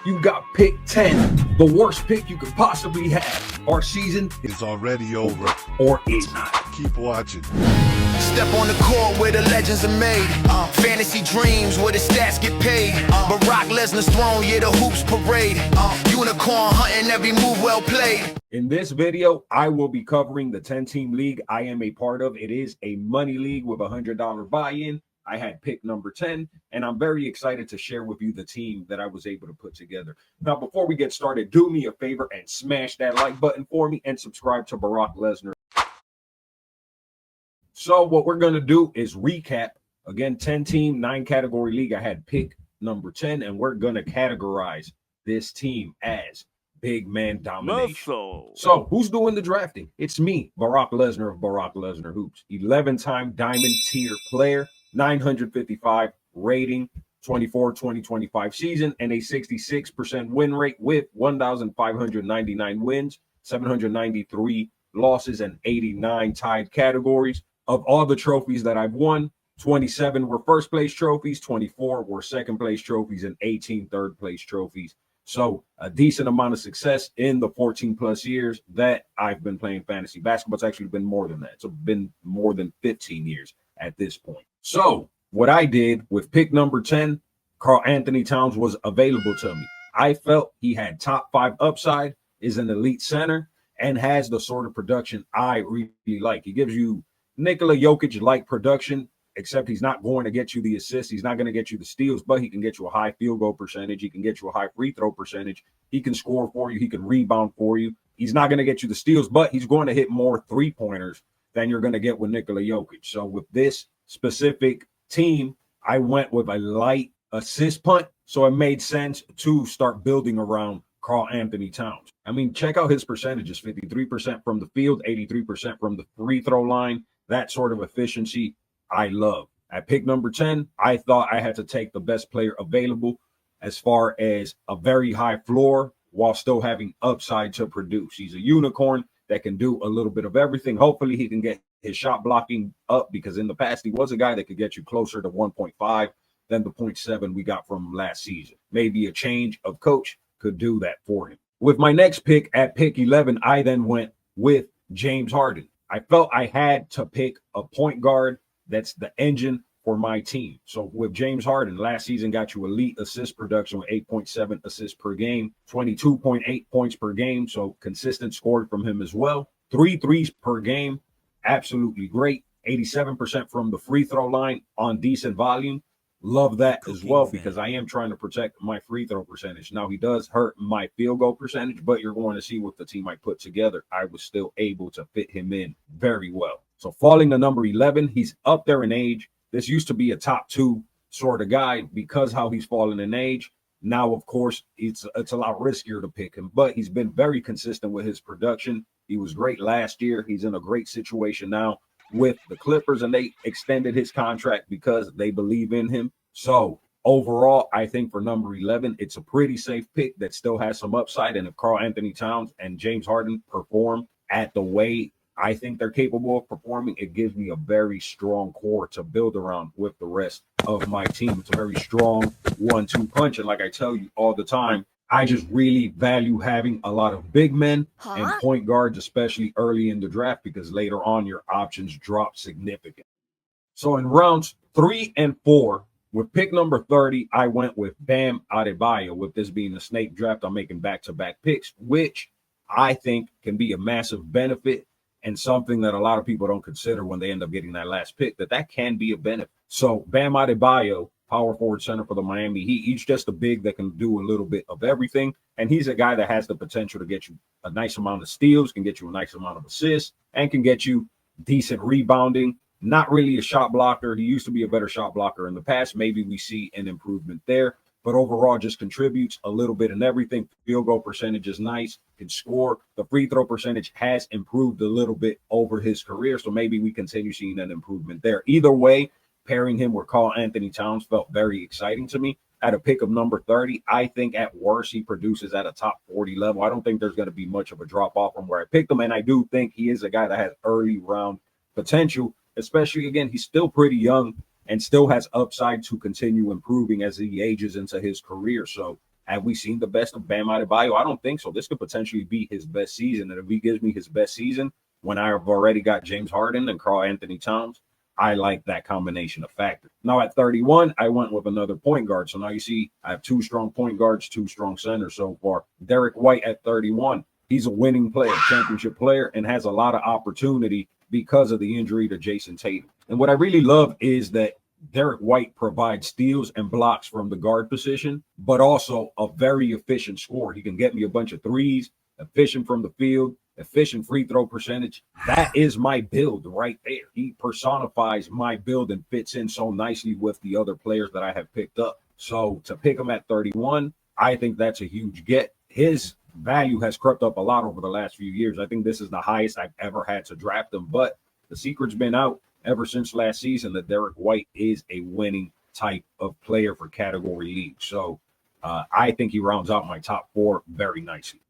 You got pick 10, the worst pick you could possibly have. Our season is already over. Or is not. Keep watching. Step on the court where the legends are made. Fantasy dreams where the stats get paid. Barack Lesnar's throne, yeah, the hoops parade. Unicorn hunting, every move well played. In this video, I will be covering the 10-team league I am a part of. It is a money league with a $100 buy-in. I had pick number 10, and I'm very excited to share with you the team that I was able to put together. Now, before we get started, do me a favor and smash that like button for me and subscribe to Barack Lesnar. So what we're going to do is recap. Again, 10-team, 9-category league. I had pick number 10, and we're going to categorize this team as big man domination. So who's doing the drafting? It's me, Barack Lesnar of Barack Lesnar Hoops. 11-time diamond tier player, 955 rating, 24-20-25 season, and a 66% win rate with 1,599 wins, 793 losses, and 89 tied categories. Of all the trophies that I've won, 27 were first place trophies, 24 were second place trophies, and 18 third place trophies. So a decent amount of success in the 14 plus years that I've been playing fantasy basketball. It's actually been more than that. It's been more than 15 years at this point. So what I did with pick number 10, Karl-Anthony Towns was available to me. I felt he had top 5 upside, is an elite center, and has the sort of production I really like. He gives you Nikola Jokic-like production, except he's not going to get you the assists. He's not going to get you the steals, but he can get you a high field goal percentage. He can get you a high free throw percentage. He can score for you. He can rebound for you. He's not going to get you the steals, but he's going to hit more three-pointers than you're going to get with Nikola Jokic. So with this specific team, I went with a light assist punt, so it made sense to start building around Karl-Anthony Towns. I mean, check out his percentages: 53% from the field, 83% from the free throw line. That sort of efficiency I love. At pick number 10, I thought I had to take the best player available as far as a very high floor while still having upside to produce. He's a unicorn that can do a little bit of everything. Hopefully he can get his shot blocking up, because in the past he was a guy that could get you closer to 1.5 than the 0.7 we got from last season. Maybe a change of coach could do that for him. With my next pick at pick 11, I then went with James Harden. I felt I had to pick a point guard that's the engine for my team. So with James Harden, last season got you elite assist production with 8.7 assists per game, 22.8 points per game. So consistent scored from him as well. 3 threes per game. Absolutely great. 87% from the free throw line on decent volume. Love that as well, because I am trying to protect my free throw percentage. Now, he does hurt my field goal percentage, but you're going to see with the team I put together, I was still able to fit him in very well. So falling to number 11, he's up there in age. This used to be a top 2 sort of guy because how he's fallen in age. Now, of course, it's a lot riskier to pick him, but he's been very consistent with his production. He was great last year. He's in a great situation now with the Clippers, and they extended his contract because they believe in him. So overall, I think for number 11, it's a pretty safe pick that still has some upside. And if Karl-Anthony Towns and James Harden perform at the way I think they're capable of performing, it gives me a very strong core to build around with the rest of my team. It's a very strong 1-2 punch. And like I tell you all the time, I just really value having a lot of big men and point guards, especially early in the draft, because later on your options drop significantly. So in rounds 3 and 4, with pick number 30, I went with Bam Adebayo. With this being a snake draft, I'm making back-to-back picks, which I think can be a massive benefit and something that a lot of people don't consider when they end up getting that last pick, that can be a benefit. So Bam Adebayo, power forward center for the Miami Heat. He's just a big that can do a little bit of everything. And he's a guy that has the potential to get you a nice amount of steals, can get you a nice amount of assists, and can get you decent rebounding. Not really a shot blocker. He used to be a better shot blocker in the past. Maybe we see an improvement there. But overall, just contributes a little bit in everything. Field goal percentage is nice. Can score. The free throw percentage has improved a little bit over his career. So maybe we continue seeing an improvement there. Either way, pairing him with Karl-Anthony Towns felt very exciting to me. At a pick of number 30, I think at worst he produces at a top 40 level. I don't think there's going to be much of a drop off from where I picked him. And I do think he is a guy that has early round potential, especially, again, he's still pretty young and still has upside to continue improving as he ages into his career. So Have we seen the best of Bam Adebayo? I don't think so. This could potentially be his best season. And if he gives me his best season when I have already got James Harden and Karl-Anthony Towns, I like that combination of factors. Now at 31, I went with another point guard. So now you see I have 2 strong point guards, 2 strong centers so far. Derrick White at 31. He's a winning player, championship player, and has a lot of opportunity because of the injury to Jason Tatum. And what I really love is that Derrick White provides steals and blocks from the guard position, but also a very efficient scorer. He can get me a bunch of threes, efficient from the field, efficient free throw percentage. That is my build right there. He personifies my build and fits in so nicely with the other players that I have picked up. So to pick him at 31, I think that's a huge get. His value has crept up a lot over the last few years. I think this is the highest I've ever had to draft him, but the secret's been out ever since last season that Derrick White is a winning type of player for category leagues. So I think he rounds out my top 4 very nicely.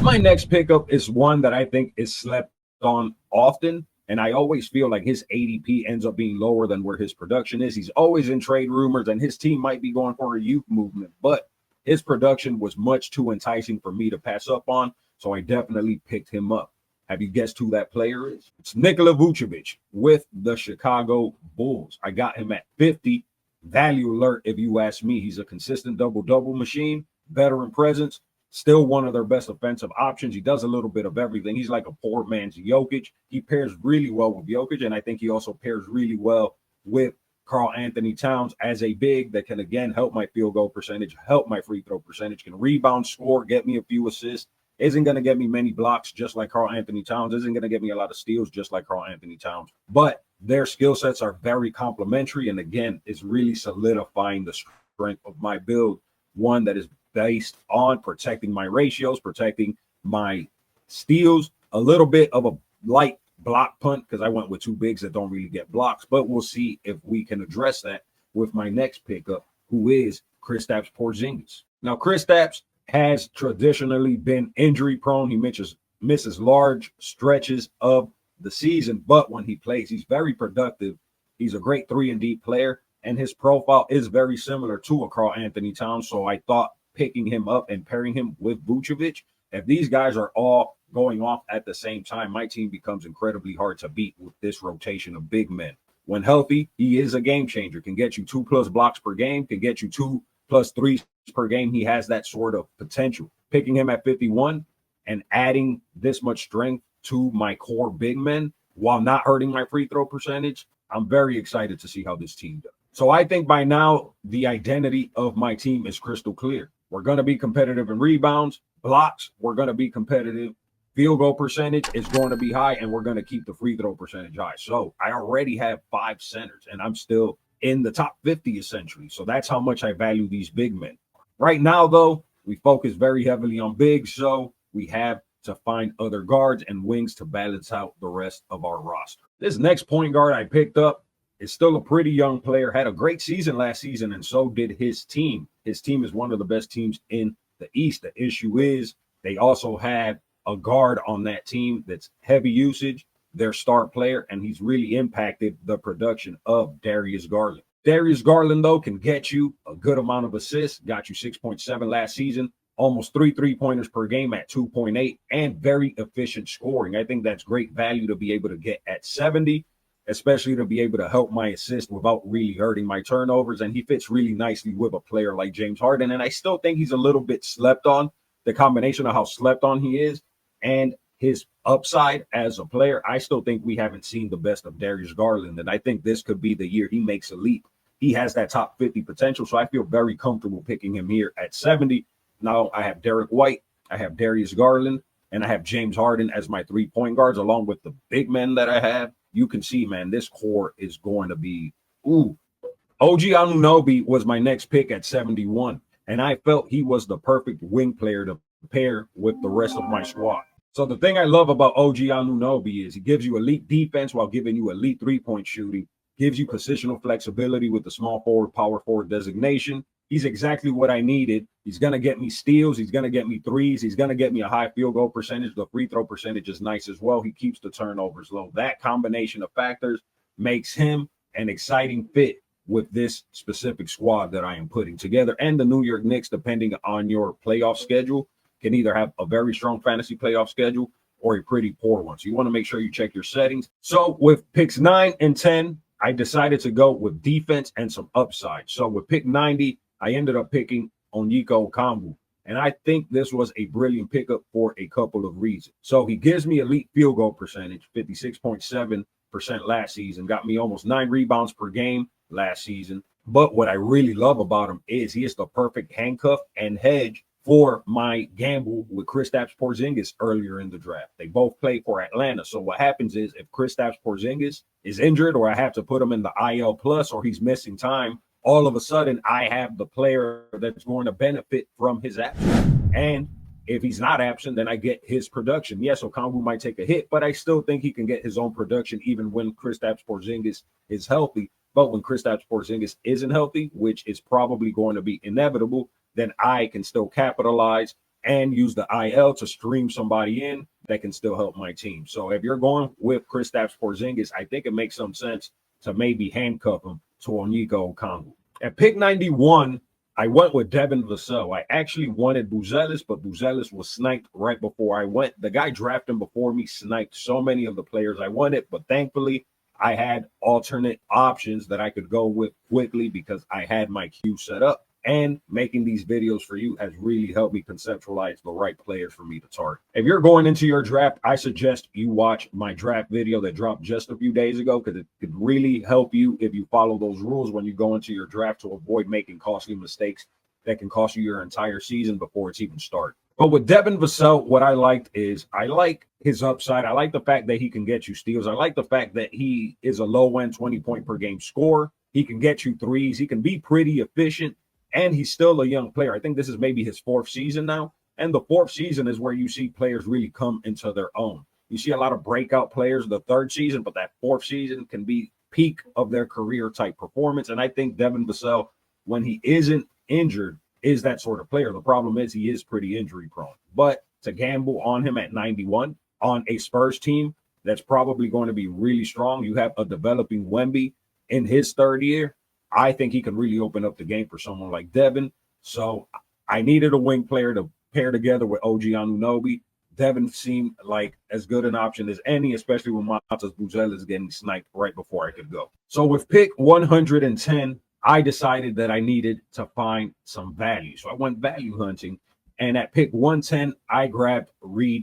My next pickup is one that I think is slept on often, and I always feel like his ADP ends up being lower than where his production is. He's always in trade rumors, and his team might be going for a youth movement, but his production was much too enticing for me to pass up on, so I definitely picked him up. Have you guessed who that player is? It's Nikola Vučević with the Chicago Bulls. I got him at 50. Value alert, if you ask me. He's a consistent double-double machine, veteran presence, still one of their best offensive options. He does a little bit of everything. He's like a poor man's Jokic. He pairs really well with Jokic, and I think he also pairs really well with Karl-Anthony Towns as a big that can, again, help my field goal percentage, help my free throw percentage, can rebound, score, get me a few assists. Isn't going to get me many blocks just like Karl-Anthony Towns. Isn't going to get me a lot of steals just like Karl-Anthony Towns. But their skill sets are very complementary. And again, it's really solidifying the strength of my build. One that is based on protecting my ratios, protecting my steals, a little bit of a light block punt because I went with 2 bigs that don't really get blocks. But we'll see if we can address that with my next pickup, who is Kristaps Porziņģis. Now, Kristaps has traditionally been injury prone. He misses large stretches of the season, but when he plays, he's very productive. He's a great 3-and-D player, and his profile is very similar to a Karl-Anthony Towns. So I thought picking him up and pairing him with Vučević, if these guys are all going off at the same time, my team becomes incredibly hard to beat with this rotation of big men. When healthy, he is a game changer, can get you 2+ blocks per game, can get you 2+ threes per game. He has that sort of potential. Picking him at 51 and adding this much strength to my core big men while not hurting my free throw percentage, I'm very excited to see how this team does. So I think by now the identity of my team is crystal clear. We're going to be competitive in rebounds, blocks, we're going to be competitive. Field goal percentage is going to be high, and we're going to keep the free throw percentage high. So I already have 5 centers, and I'm still in the top 50 essentially. So that's how much I value these big men. Right now, though, we focus very heavily on bigs, so we have to find other guards and wings to balance out the rest of our roster. This next point guard I picked up is still a pretty young player, had a great season last season, and so did his team. His team is one of the best teams in the East. The issue is they also had a guard on that team that's heavy usage, their star player, and he's really impacted the production of Darius Garland. Darius Garland, though, can get you a good amount of assists, got you 6.7 last season, almost 3 3-pointers per game at 2.8, and very efficient scoring. I think that's great value to be able to get at 70, especially to be able to help my assist without really hurting my turnovers. And he fits really nicely with a player like James Harden. And I still think he's a little bit slept on, the combination of how slept on he is and his upside as a player. I still think we haven't seen the best of Darius Garland, and I think this could be the year he makes a leap. He has that top 50 potential, so I feel very comfortable picking him here at 70. Now I have Derrick White, I have Darius Garland, and I have James Harden as my 3-point guards, along with the big men that I have. You can see, man, this core is going to be, OG Anunoby was my next pick at 71, and I felt he was the perfect wing player to pair with the rest of my squad. So the thing I love about OG Anunoby is he gives you elite defense while giving you elite 3-point shooting, gives you positional flexibility with the small forward, power forward designation. He's exactly what I needed. He's going to get me steals. He's going to get me threes. He's going to get me a high field goal percentage. The free throw percentage is nice as well. He keeps the turnovers low. That combination of factors makes him an exciting fit with this specific squad that I am putting together. And the New York Knicks, depending on your playoff schedule, can either have a very strong fantasy playoff schedule or a pretty poor one. So you want to make sure you check your settings. So with picks 9 and 10, I decided to go with defense and some upside. So with pick 90, I ended up picking Okongwu. And I think this was a brilliant pickup for a couple of reasons. So he gives me elite field goal percentage, 56.7% last season, got me almost 9 rebounds per game last season. But what I really love about him is he is the perfect handcuff and hedge for my gamble with Kristaps Porziņģis earlier in the draft. They both play for Atlanta. So what happens is if Kristaps Porziņģis is injured or I have to put him in the IL plus or he's missing time, all of a sudden I have the player that's going to benefit from his absence. And if he's not absent, then I get his production. Yes, Okongwu might take a hit, but I still think he can get his own production even when Kristaps Porziņģis is healthy. But when Kristaps Porziņģis isn't healthy, which is probably going to be inevitable, then I can still capitalize and use the IL to stream somebody in that can still help my team. So if you're going with Kristaps Porziņģis, I think it makes some sense to maybe handcuff him to Okongwu. At pick 91, I went with Devin Vassell. I actually wanted Vučević, but Vučević was sniped right before I went. The guy drafted him before me sniped so many of the players I wanted, but thankfully I had alternate options that I could go with quickly because I had my queue set up. And making these videos for you has really helped me conceptualize the right players for me to target. If you're going into your draft, I suggest you watch my draft video that dropped just a few days ago because it could really help you if you follow those rules when you go into your draft to avoid making costly mistakes that can cost you your entire season before it's even started. But with Devin Vassell, what I liked is I like his upside. I like the fact that he can get you steals. I like the fact that he is a low-end 20-point-per-game scorer. He can get you threes. He can be pretty efficient. And he's still a young player. I think this is maybe his 4th season now. And the 4th season is where you see players really come into their own. You see a lot of breakout players the 3rd season, but that 4th season can be peak of their career type performance. And I think Devin Vassell, when he isn't injured, is that sort of player. The problem is he is pretty injury prone. But to gamble on him at 91 on a Spurs team that's probably going to be really strong, you have a developing Wemby in his 3rd year. I think he can really open up the game for someone like Devin. So I needed a wing player to pair together with OG Anunoby. Devin seemed like as good an option as any, especially when Matas Vučević is getting sniped right before I could go. So with pick 110, I decided that I needed to find some value. So I went value hunting. And at pick 110, I grabbed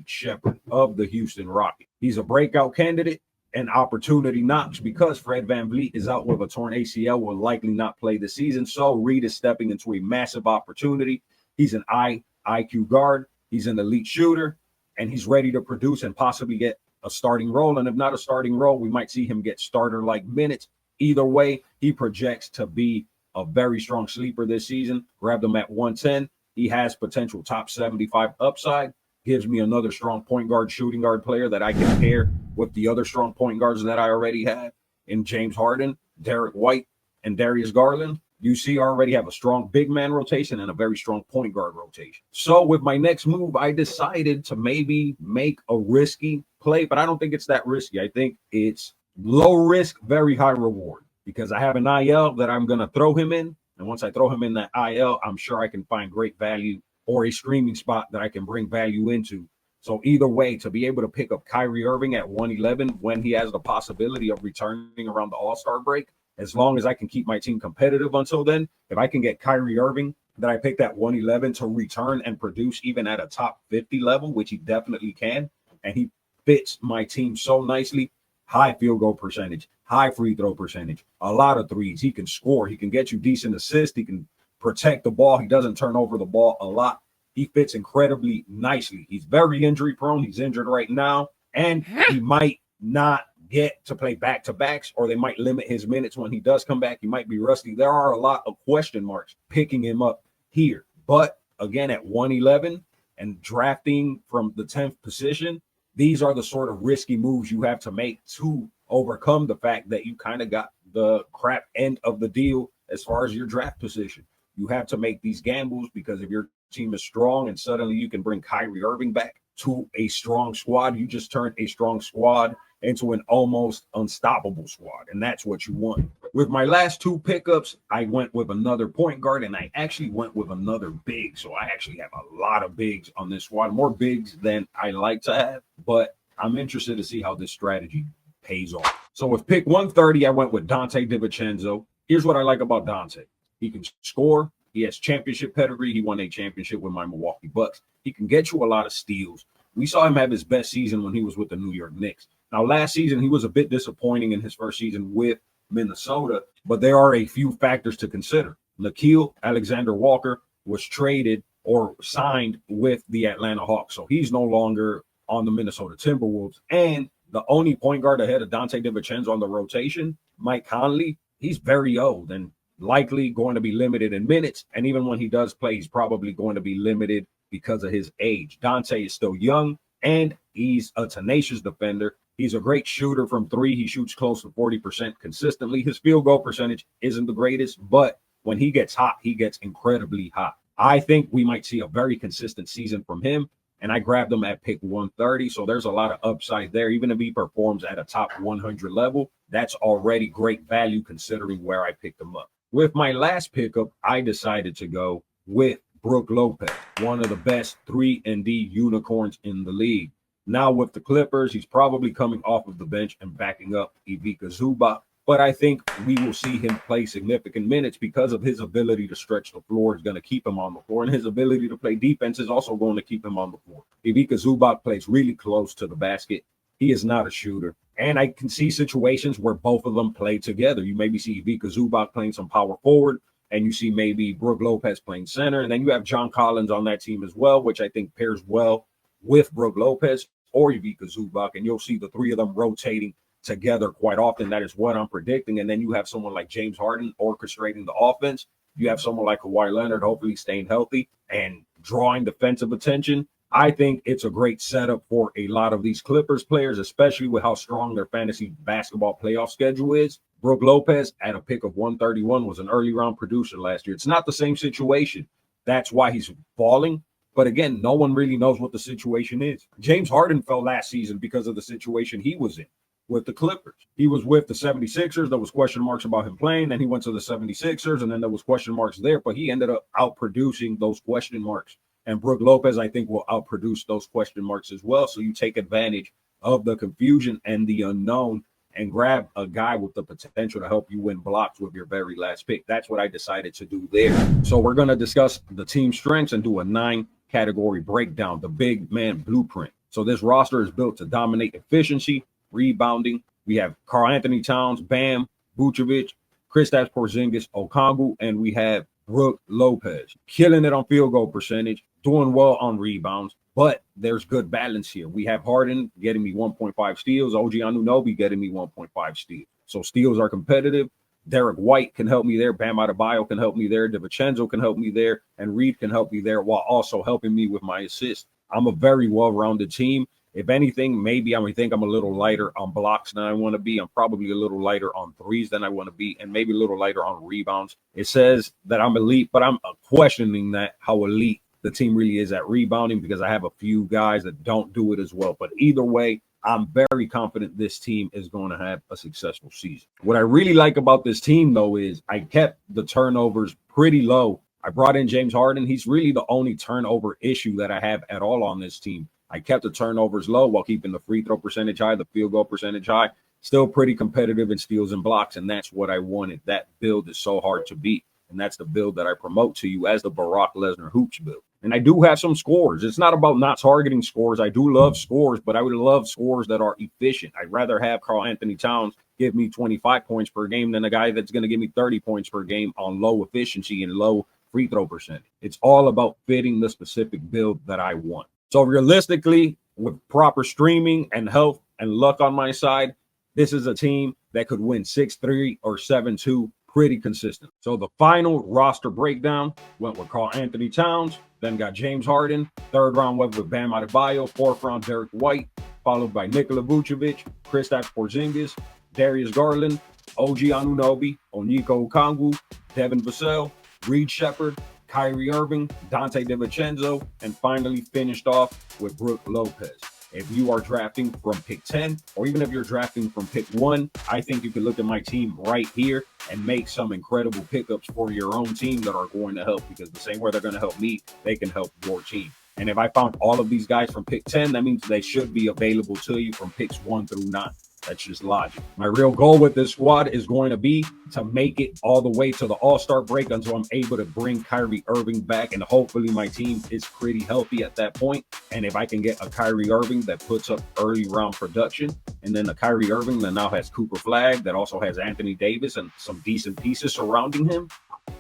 Sheppard of the Houston Rockets. He's a breakout candidate. And opportunity knocks because Fred VanVleet is out with a torn ACL, will likely not play this season. So Reed is stepping into a massive opportunity. He's an IQ guard. He's an elite shooter, and he's ready to produce and possibly get a starting role. And if not a starting role, we might see him get starter-like minutes. Either way, he projects to be a very strong sleeper this season. Grabbed him at 110. He has potential top 75 upside. Gives me another strong point guard, shooting guard player that I can pair with the other strong point guards that I already have in James Harden, Derrick White, and Darius Garland. You see, I already have a strong big man rotation and a very strong point guard rotation. So with my next move, I decided to maybe make a risky play, but I don't think it's that risky. I think it's low risk, very high reward because I have an IL that I'm going to throw him in. And once I throw him in that IL, I'm sure I can find great value or a streaming spot that I can bring value into. So either way, to be able to pick up Kyrie Irving at 111 when he has the possibility of returning around the All-Star break, as long as I can keep my team competitive until then, if I can get Kyrie Irving that I picked at 111 to return and produce even at a top 50 level, which he definitely can, and he fits my team so nicely, high field goal percentage, high free throw percentage, a lot of threes. He can score. He can get you decent assists. He can protect the ball. He doesn't turn over the ball a lot. He fits incredibly nicely. He's very injury prone. He's injured right now, and he might not get to play back-to-backs, or they might limit his minutes when he does come back. He might be rusty. There are a lot of question marks picking him up here. But again, at 111 and drafting from the 10th position, these are the sort of risky moves you have to make to overcome the fact that you kind of got the crap end of the deal as far as your draft position. You have to make these gambles because if your team is strong and suddenly you can bring Kyrie Irving back to a strong squad, you just turned a strong squad into an almost unstoppable squad. And that's what you want. With my last two pickups, I went with another point guard, and I actually went with another big. So I actually have a lot of bigs on this squad, more bigs than I like to have, but I'm interested to see how this strategy pays off. So with pick 130, I went with DiVincenzo. Here's what I like about Dante. He can score. He has championship pedigree. He won a championship with my Milwaukee Bucks. He can get you a lot of steals. We saw him have his best season when he was with the New York Knicks. Now, last season, he was a bit disappointing in his first season with Minnesota, but there are a few factors to consider. Nickeil Alexander-Walker was traded or signed with the Atlanta Hawks, so he's no longer on the Minnesota Timberwolves. And the only point guard ahead of DiVincenzo on the rotation, Mike Conley, he's very old and likely going to be limited in minutes. And even when he does play, he's probably going to be limited because of his age. Dante is still young, and he's a tenacious defender. He's a great shooter from three. He shoots close to 40% consistently. His field goal percentage isn't the greatest, but when he gets hot, he gets incredibly hot. I think we might see a very consistent season from him, and I grabbed him at pick 130, so there's a lot of upside there. Even if he performs at a top 100 level, that's already great value considering where I picked him up. With my last pickup, I decided to go with Brook Lopez, one of the best 3-and-D unicorns in the league. Now with the Clippers, he's probably coming off of the bench and backing up Ivica Zubac, but I think we will see him play significant minutes because of his ability to stretch the floor is going to keep him on the floor, and his ability to play defense is also going to keep him on the floor. Ivica Zubac plays really close to the basket. He is not a shooter, and I can see situations where both of them play together. You maybe see Ivica Zubac playing some power forward, and you see maybe Brook Lopez playing center, and then you have John Collins on that team as well, which I think pairs well with Brook Lopez or Ivica Zubac, and you'll see the three of them rotating together quite often. That is what I'm predicting. And then you have someone like James Harden orchestrating the offense. You have someone like Kawhi Leonard hopefully staying healthy and drawing defensive attention. I think it's a great setup for a lot of these Clippers players, especially with how strong their fantasy basketball playoff schedule is. Brook Lopez at a pick of 131 was an early round producer last year. It's not the same situation. That's why he's falling. But again, no one really knows what the situation is. James Harden fell last season because of the situation he was in with the Clippers. He was with the 76ers. There was question marks about him playing. Then he went to the 76ers, and then there was question marks there. But he ended up outproducing those question marks. And Brook Lopez, I think, will outproduce those question marks as well. So you take advantage of the confusion and the unknown and grab a guy with the potential to help you win blocks with your very last pick. That's what I decided to do there. So we're going to discuss the team strengths and do a 9-category breakdown, the big man blueprint. So this roster is built to dominate efficiency, rebounding. We have Karl-Anthony Towns, Bam, Vučević, Kristaps Porziņģis, Okongwu, and we have Brook Lopez. Killing it on field goal percentage, doing well on rebounds, but there's good balance here. We have Harden getting me 1.5 steals, OG Anunoby getting me 1.5 steals. So steals are competitive. Derrick White can help me there. Bam Adebayo can help me there. DiVincenzo can help me there. And Reed can help me there while also helping me with my assists. I'm a very well-rounded team. If anything, maybe I think I'm a little lighter on blocks than I want to be. I'm probably a little lighter on threes than I want to be, and maybe a little lighter on rebounds. It says that I'm elite, but I'm questioning that how elite the team really is at rebounding because I have a few guys that don't do it as well. But either way, I'm very confident this team is going to have a successful season. What I really like about this team, though, is I kept the turnovers pretty low. I brought in James Harden. He's really the only turnover issue that I have at all on this team. I kept the turnovers low while keeping the free throw percentage high, the field goal percentage high. Still pretty competitive in steals and blocks, and that's what I wanted. That build is so hard to beat, and that's the build that I promote to you as the Barack Lesnar Hoops build. And I do have some scores. It's not about not targeting scores. I do love scores, but I would love scores that are efficient. I'd rather have Karl-Anthony Towns give me 25 points per game than a guy that's going to give me 30 points per game on low efficiency and low free throw percentage. It's all about fitting the specific build that I want. So realistically, with proper streaming and health and luck on my side, this is a team that could win 6-3 or 7-2 pretty consistent. So the final roster breakdown went with Karl-Anthony Towns, then got James Harden, third round went with Bam Adebayo, fourth round Derrick White, followed by Nikola Vučević, Kristaps Porziņģis, Darius Garland, OG Anunoby, Onyeka Okongwu, Devin Vassell, Reed Sheppard, Kyrie Irving, DiVincenzo, and finally finished off with Brook Lopez. if you are drafting from pick 10, or even if you're drafting from pick 1, I think you can look at my team right here and make some incredible pickups for your own team that are going to help, because the same way they're going to help me, they can help your team. And if I found all of these guys from pick 10, that means they should be available to you from picks 1 through 9. That's just logic. My real goal with this squad is going to be to make it all the way to the All-Star break until I'm able to bring Kyrie Irving back, and hopefully my team is pretty healthy at that point. And if I can get a Kyrie Irving that puts up early round production, and then a Kyrie Irving that now has Cooper Flag, that also has Anthony Davis and some decent pieces surrounding him,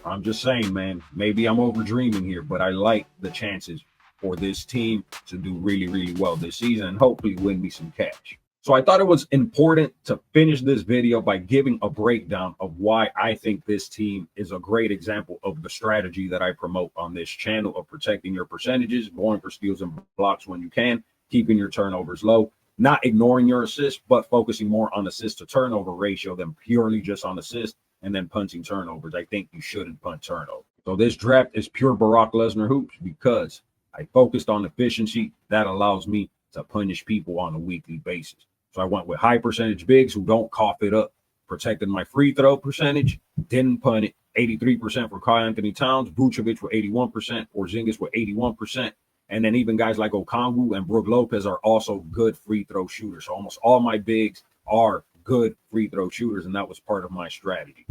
I'm just saying, man, maybe I'm over dreaming here, but I like the chances for this team to do really, really well this season and hopefully win me some cash. So I thought it was important to finish this video by giving a breakdown of why I think this team is a great example of the strategy that I promote on this channel of protecting your percentages, going for steals and blocks when you can, keeping your turnovers low, not ignoring your assists, but focusing more on assist to turnover ratio than purely just on assist and then punting turnovers. I think you shouldn't punt turnovers. So this draft is pure Barack Lesnar Hoops because I focused on efficiency. That allows me to punish people on a weekly basis. So I went with high percentage bigs who don't cough it up, protected my free throw percentage, didn't punt it. 83% for Karl-Anthony Towns, Vučević with 81%, Porziņģis with 81%. And then even guys like Okongwu and Brook Lopez are also good free throw shooters. So almost all my bigs are good free throw shooters, and that was part of my strategy.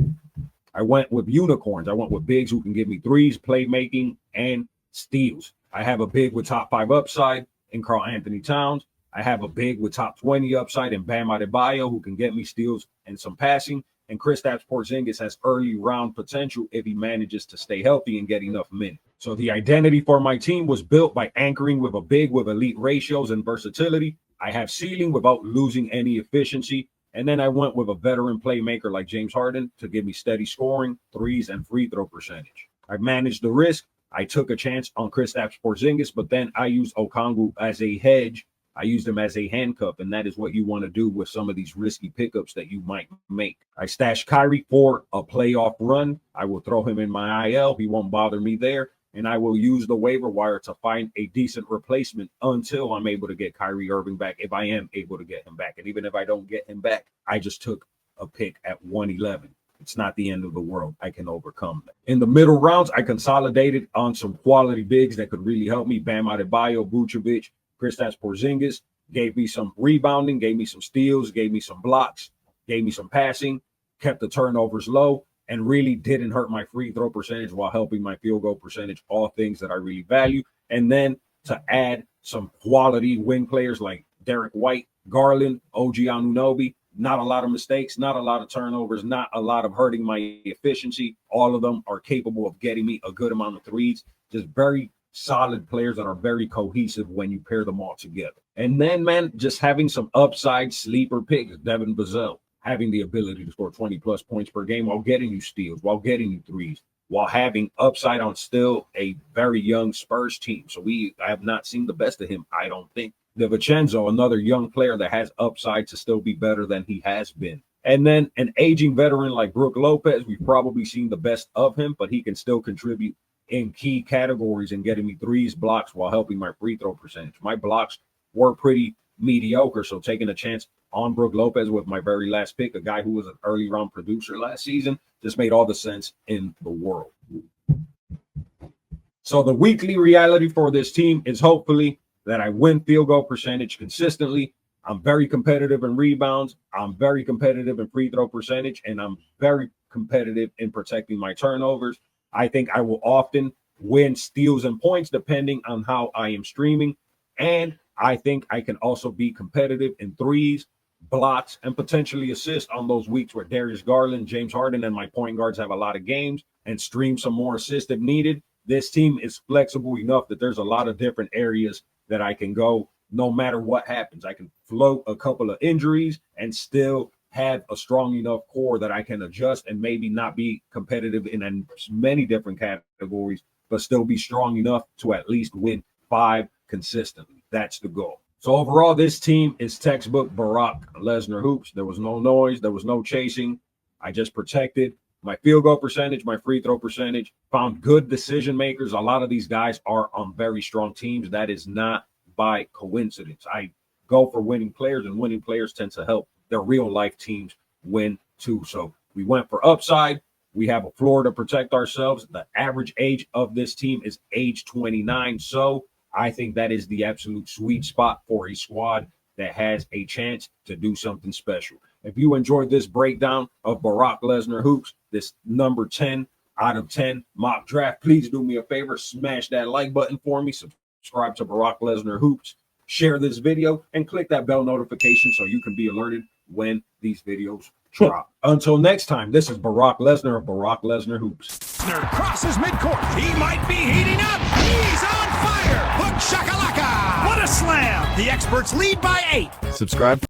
I went with unicorns. I went with bigs who can give me threes, playmaking, and steals. I have a big with top 5 upside in Karl-Anthony Towns. I have a big with top 20 upside in Bam Adebayo who can get me steals and some passing. And Kristaps Porziņģis has early round potential if he manages to stay healthy and get enough minutes. So the identity for my team was built by anchoring with a big with elite ratios and versatility. I have ceiling without losing any efficiency. And then I went with a veteran playmaker like James Harden to give me steady scoring, threes, and free throw percentage. I managed the risk. I took a chance on Kristaps Porziņģis, but then I used Okongwu as a hedge. I used him as a handcuff, and that is what you want to do with some of these risky pickups that you might make. I stashed Kyrie for a playoff run. I will throw him in my IL. He won't bother me there. And I will use the waiver wire to find a decent replacement until I'm able to get Kyrie Irving back, if I am able to get him back. And even if I don't get him back, I just took a pick at 111. It's not the end of the world. I can overcome that. In the middle rounds, I consolidated on some quality bigs that could really help me. Bam Adebayo, Vučević, Kristaps Porziņģis gave me some rebounding, gave me some steals, gave me some blocks, gave me some passing, kept the turnovers low, and really didn't hurt my free throw percentage while helping my field goal percentage, all things that I really value. And then to add some quality wing players like Derrick White, Garland, OG Anunoby, not a lot of mistakes, not a lot of turnovers, not a lot of hurting my efficiency. All of them are capable of getting me a good amount of threes. Just very solid players that are very cohesive when you pair them all together. And then, man, just having some upside sleeper picks, Devin, Vassell, having the ability to score 20-plus points per game while getting you steals, while getting you threes, while having upside on still a very young Spurs team. So I have not seen the best of him, I don't think. DiVincenzo, another young player that has upside to still be better than he has been. And then an aging veteran like Brook Lopez, we've probably seen the best of him, but he can still contribute in key categories and getting me threes, blocks while helping my free throw percentage. My blocks were pretty mediocre, so taking a chance on Brook Lopez with my very last pick, a guy who was an early round producer last season, just made all the sense in the world. So the weekly reality for this team is hopefully that I win field goal percentage consistently. I'm very competitive in rebounds. I'm very competitive in free throw percentage, and I'm very competitive in protecting my turnovers. I think I will often win steals and points depending on how I am streaming. And I think I can also be competitive in threes, blocks, and potentially assist on those weeks where Darius, Garland, James Harden, and my point guards have a lot of games, and stream some more assists if needed. This team is flexible enough that there's a lot of different areas that I can go no matter what happens. I can float a couple of injuries and still have a strong enough core that I can adjust and maybe not be competitive in many different categories, but still be strong enough to at least win 5 consistently. That's the goal. So overall, this team is textbook Barack Lesnar Hoops. There was no noise. There was no chasing. I just protected my field goal percentage, my free throw percentage, found good decision makers. A lot of these guys are on very strong teams. That is not by coincidence. I go for winning players, and winning players tend to help their real life teams win too. So we went for upside. We have a floor to protect ourselves. The average age of this team is age 29. So I think that is the absolute sweet spot for a squad that has a chance to do something special. If you enjoyed this breakdown of Barack Lesnar Hoops, this number 10 out of 10 mock draft, please do me a favor, smash that like button for me, subscribe to Barack Lesnar Hoops, share this video, and click that bell notification so you can be alerted when these videos drop. Until next time, this is Barack Lesnar of Barack Lesnar Hoops. Lesnar crosses midcourt. He might be heating up. He's on fire. Hook shakalaka. What a slam. The experts lead by 8. Subscribe.